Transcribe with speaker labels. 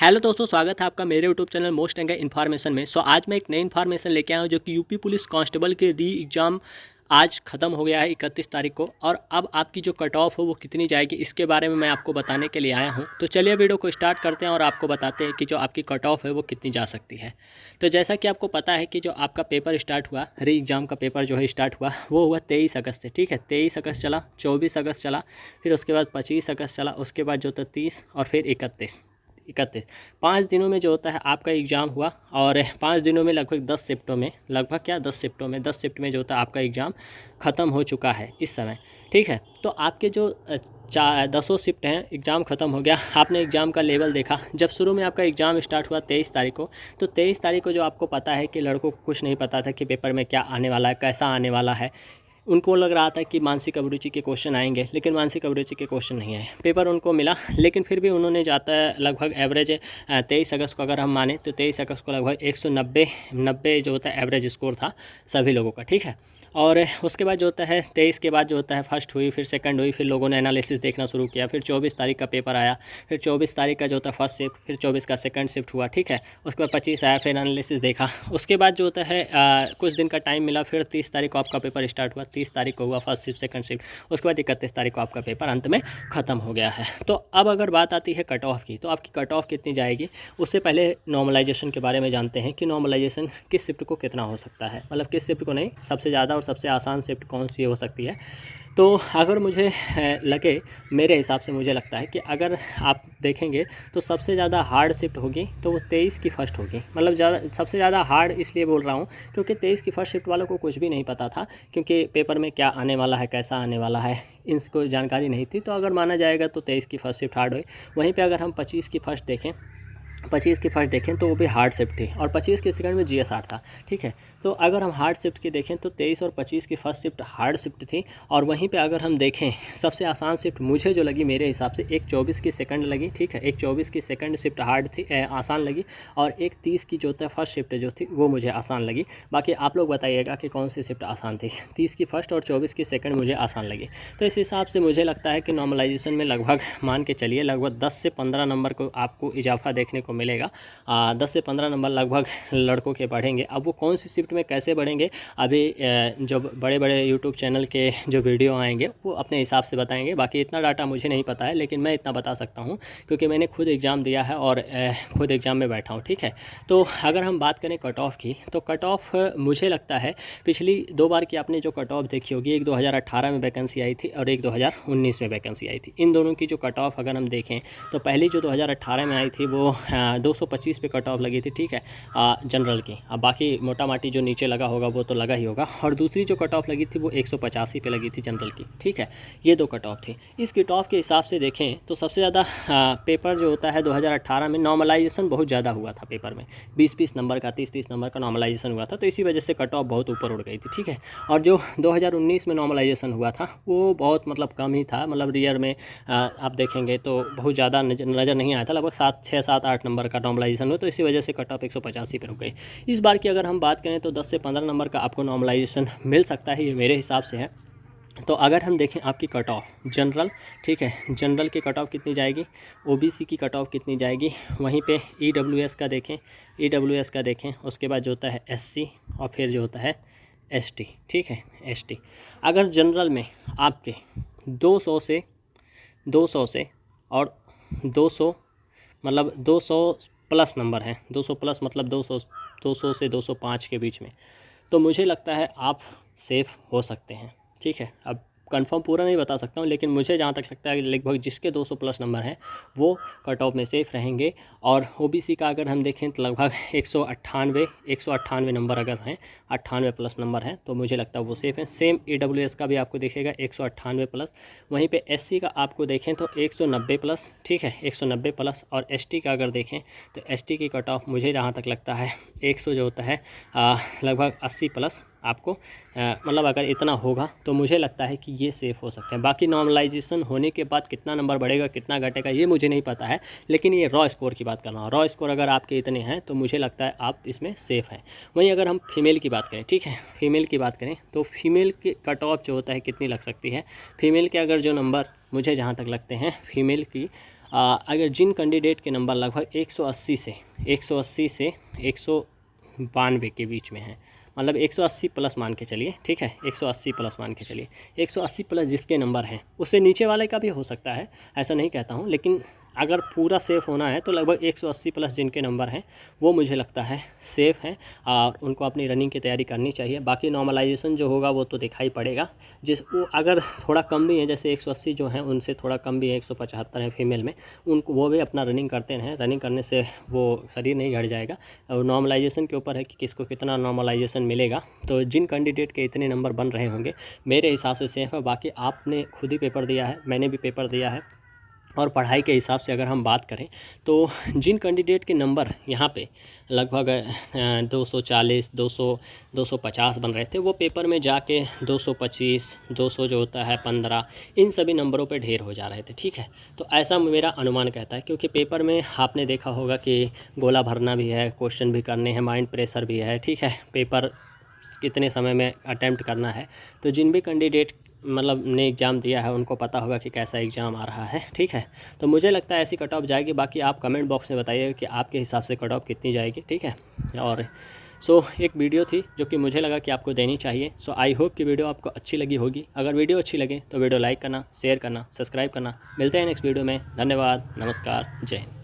Speaker 1: Hello दोस्तों, स्वागत है आपका मेरे YouTube channel most anger information में। आज मैं एक नई इन्फॉर्मेशन लेके आया हूँ जो कि यूपी पुलिस कांस्टेबल के री एग्ज़ाम आज ख़त्म हो गया है 31 तारीख को। और अब आपकी जो कट ऑफ हो वो कितनी जाएगी इसके बारे में मैं आपको बताने के लिए आया हूँ। तो चलिए वीडियो को स्टार्ट करते हैं और आपको बताते हैं कि जो आपकी कट ऑफ है वो कितनी जा सकती है। तो जैसा कि आपको पता है कि जो आपका पेपर स्टार्ट हुआ, री एग्ज़ाम का पेपर जो है स्टार्ट हुआ, वो हुआ 23 अगस्त से। ठीक है, 23 अगस्त चला, 24 अगस्त चला, फिर उसके बाद 25 अगस्त चला, उसके बाद जो था 30 और फिर 31। 5 दिनों में जो होता है आपका एग्ज़ाम हुआ। और 5 दिनों में लगभग 10 शिफ्टों में, 10 शिफ्ट में जो होता है आपका एग्ज़ाम ख़त्म हो चुका है इस समय। ठीक है, तो आपके जो 10 शिफ्ट हैं, एग्ज़ाम ख़त्म हो गया। आपने एग्ज़ाम का लेवल देखा। जब शुरू में आपका एग्ज़ाम स्टार्ट हुआ 23 तारीख को, तो 23 तारीख को जो आपको पता है कि लड़कों को कुछ नहीं पता था कि पेपर में क्या आने वाला है, कैसा आने वाला है। उनको लग रहा था कि मानसिक अभिरुचि के क्वेश्चन आएंगे, लेकिन मानसिक अभिरुचि के क्वेश्चन नहीं आए। पेपर उनको मिला, लेकिन फिर भी उन्होंने जाता है लगभग एवरेज 23 अगस्त को अगर हम माने तो 23 अगस्त को लगभग 190 जो होता है एवरेज स्कोर था सभी लोगों का। ठीक है, और उसके बाद जो होता है 23 के बाद जो होता है फर्स्ट हुई, फिर सेकंड हुई, फिर लोगों ने एनालिसिस देखना शुरू किया। फिर 24 तारीख का पेपर आया, फिर 24 तारीख का जो होता है फर्स्ट शिफ्ट, फिर 24 का सेकंड शिफ्ट हुआ। ठीक है, उसके बाद 25 आया, फिर एनालिसिस देखा। उसके बाद जो होता है कुछ दिन का टाइम मिला, फिर 30 तारीख को आपका पेपर स्टार्ट हुआ। 30 तारीख को हुआ फर्स्ट शिफ्ट, सेकंड शिफ्ट, उसके बाद 31 तारीख को आपका पेपर अंत में ख़त्म हो गया है। तो अब अगर बात आती है कट ऑफ की, तो आपकी कट ऑफ कितनी जाएगी उससे पहले नॉर्मलाइजेशन के बारे में जानते हैं कि नॉर्मलाइजेशन किस शिफ्ट को कितना हो सकता है, मतलब किस शिफ्ट को नहीं, सबसे ज़्यादा और सबसे आसान शिफ्ट कौन सी हो सकती है। तो अगर मुझे लगे, मेरे हिसाब से मुझे लगता है कि अगर आप देखेंगे तो सबसे ज़्यादा हार्ड शिफ्ट होगी तो वो 23 की फ़र्स्ट होगी। मतलब सबसे ज़्यादा हार्ड इसलिए बोल रहा हूँ क्योंकि 23 की फ़र्स्ट शिफ्ट वालों को कुछ भी नहीं पता था, क्योंकि पेपर में क्या आने वाला है, कैसा आने वाला है, इनको जानकारी नहीं थी। तो अगर माना जाएगा तो 23 की फ़र्स्ट शिफ्ट हार्ड हुई। वहीं पर अगर हम 25 की फ़र्स्ट देखें तो वो भी हार्ड शिफ्ट थी, और 25 के सेकंड में जीएसआर था। ठीक है, तो अगर हम हार्ड शिफ्ट की देखें तो 23 और 25 की फर्स्ट शिफ्ट हार्ड शिफ्ट थी। और वहीं पे अगर हम देखें सबसे आसान शिफ्ट मुझे जो लगी मेरे हिसाब से, एक 24 की सेकंड लगी। ठीक है, एक 24 की सेकंड शिफ्ट हार्ड थी, आसान लगी, और एक 30 की जो था फर्स्ट शिफ्ट जो थी वो मुझे आसान लगी। बाकी आप लोग बताइएगा कि कौन सी शिफ्ट आसान थी। 30 की फर्स्ट और 24 की सेकंड मुझे आसान लगी। तो इस हिसाब से मुझे लगता है कि नॉर्मलाइजेशन में लगभग मान के चलिए लगभग 10 से 15 नंबर को आपको इजाफा देखने को मिलेगा। 10 से 15 नंबर लगभग लड़कों के बढ़ेंगे। अब वो कौन सी शिफ्ट में कैसे बढ़ेंगे, अभी जो बड़े बड़े यूट्यूब चैनल के जो वीडियो आएंगे वो अपने हिसाब से बताएंगे। बाकी इतना डाटा मुझे नहीं पता है, लेकिन मैं इतना बता सकता हूँ क्योंकि मैंने खुद एग्ज़ाम दिया है और खुद एग्ज़ाम में बैठा हूँ। ठीक है, तो अगर हम बात करें कट ऑफ की, तो कट ऑफ मुझे लगता है पिछली 2 बार की आपने जो कट ऑफ देखी होगी, एक 2018 में वैकेंसी आई थी और एक 2019 में वैकेंसी आई थी। इन दोनों की जो कट ऑफ अगर हम देखें तो पहली जो 2018 में आई थी वो 225 पे कट ऑफ लगी थी। ठीक है, जनरल की। अब बाकी मोटा माटी जो नीचे लगा होगा वो तो लगा ही होगा। और दूसरी जो कट ऑफ लगी थी वो 185 पे लगी थी जनरल की। ठीक है, ये 2 कट ऑफ थी। इस कट ऑफ के हिसाब से देखें तो सबसे ज़्यादा पेपर जो होता है 2018 में नॉर्मलाइजेशन बहुत ज़्यादा हुआ था पेपर में, 20-20 नंबर का, 30-30 नंबर का नॉर्मलाइजेशन हुआ था, तो इसी वजह से कट ऑफ बहुत ऊपर उड़ गई थी। ठीक है, और जो 2019 में नॉर्मलाइजेशन हुआ था वो बहुत मतलब कम ही था, मतलब रियर में आप देखेंगे तो बहुत ज़्यादा नज़र नहीं आया था, लगभग 6-7-8 नंबर का नॉर्मलाइजेशन हुआ, तो इसी वजह से कट ऑफ 185 पे रुक गई। इस बार की अगर हम बात करें तो 10 से 15 नंबर का आपको नॉर्मलाइजेशन मिल सकता है, ये मेरे हिसाब से है। तो अगर हम देखें आपकी कट ऑफ जनरल, ठीक है, जनरल की कट ऑफ कितनी जाएगी, ओबीसी की कट ऑफ कितनी जाएगी, वहीं पे ईडब्ल्यूएस का देखें, उसके बाद जो होता है एससी और फिर जो होता है एसटी। ठीक है, एसटी अगर जनरल में आपके 200 से और 200 मतलब 200 प्लस नंबर हैं, 200 प्लस मतलब 200 से 205 के बीच में, तो मुझे लगता है आप सेफ़ हो सकते हैं। ठीक है, अब कंफर्म पूरा नहीं बता सकता हूँ, लेकिन मुझे जहाँ तक लगता है कि लगभग जिसके 200 प्लस नंबर हैं वो कट ऑफ में सेफ़ रहेंगे। और ओबीसी का अगर हम देखें तो लगभग 198 नंबर अगर हैं, 98 प्लस नंबर हैं, तो मुझे लगता है वो सेफ़ है। सेम ईडब्ल्यूएस का भी आपको दिखेगा 198 प्लस। वहीं पे एससी का आपको देखें तो 190 प्लस। ठीक है, 190 प्लस। और एसटी का अगर देखें तो एसटी की कट ऑफ मुझे जहाँ तक लगता है 100 जो होता है लगभग 80 प्लस आपको मतलब अगर इतना होगा तो मुझे लगता है कि ये सेफ़ हो सकते हैं। बाकी नॉर्मलाइजेशन होने के बाद कितना नंबर बढ़ेगा, कितना घटेगा, ये मुझे नहीं पता है, लेकिन ये रॉ स्कोर की बात कर रहा हूँ। रॉ स्कोर अगर आपके इतने हैं तो मुझे लगता है आप इसमें सेफ़ हैं। वहीं अगर हम फीमेल की बात करें, ठीक है, फीमेल की बात करें तो फीमेल की कट ऑफ जो होता है कितनी लग सकती है। फीमेल के अगर जो नंबर मुझे जहाँ तक लगते हैं, फीमेल की अगर जिन कैंडिडेट के नंबर लगभग 180 से 192 के बीच में है, मतलब 180 प्लस मान के चलिए, ठीक है, 180 प्लस मान के चलिए, 180 प्लस जिसके नंबर हैं, उससे नीचे वाले का भी हो सकता है, ऐसा नहीं कहता हूँ, लेकिन अगर पूरा सेफ़ होना है तो लगभग 180 प्लस जिनके नंबर हैं वो मुझे लगता है सेफ़ हैं और उनको अपनी रनिंग की तैयारी करनी चाहिए। बाकी नॉर्मलाइजेशन जो होगा वो तो दिखाई पड़ेगा, वो अगर थोड़ा कम भी है, जैसे 180 जो हैं उनसे थोड़ा कम भी है, 175 है फीमेल में, उनको वो भी अपना रनिंग करते हैं। रनिंग करने से वो शरीर नहीं घट जाएगा, और नॉर्मलाइजेशन के ऊपर है कि किसको कितना नॉर्मलाइजेशन मिलेगा। तो जिन कैंडिडेट के इतने नंबर बन रहे होंगे मेरे हिसाब से सेफ़ है। बाकी आपने खुद ही पेपर दिया है, मैंने भी पेपर दिया है, और पढ़ाई के हिसाब से अगर हम बात करें तो जिन कैंडिडेट के नंबर यहाँ पे लगभग 240, 200, 250 बन रहे थे, वो पेपर में जाके 225, 200 जो होता है 15, इन सभी नंबरों पे ढेर हो जा रहे थे, ठीक है। तो ऐसा मेरा अनुमान कहता है, क्योंकि पेपर में आपने देखा होगा कि गोला भरना भी है, क्वेश्चन भी करने हैं, माइंड प्रेशर भी है, ठीक है, पेपर कितने समय में अटैम्प्ट करना है। तो जिन भी कैंडिडेट मतलब ने एग्ज़ाम दिया है उनको पता होगा कि कैसा एग्ज़ाम आ रहा है, ठीक है। तो मुझे लगता है ऐसी कट ऑफ जाएगी। बाकी आप कमेंट बॉक्स में बताइए कि आपके हिसाब से कट ऑफ कितनी जाएगी, ठीक है। और एक वीडियो थी जो कि मुझे लगा कि आपको देनी चाहिए। आई होप कि वीडियो आपको अच्छी लगी होगी। अगर वीडियो अच्छी लगे तो वीडियो लाइक करना, शेयर करना, सब्सक्राइब करना। मिलते हैं नेक्स्ट वीडियो में। धन्यवाद, नमस्कार, जय हिंद।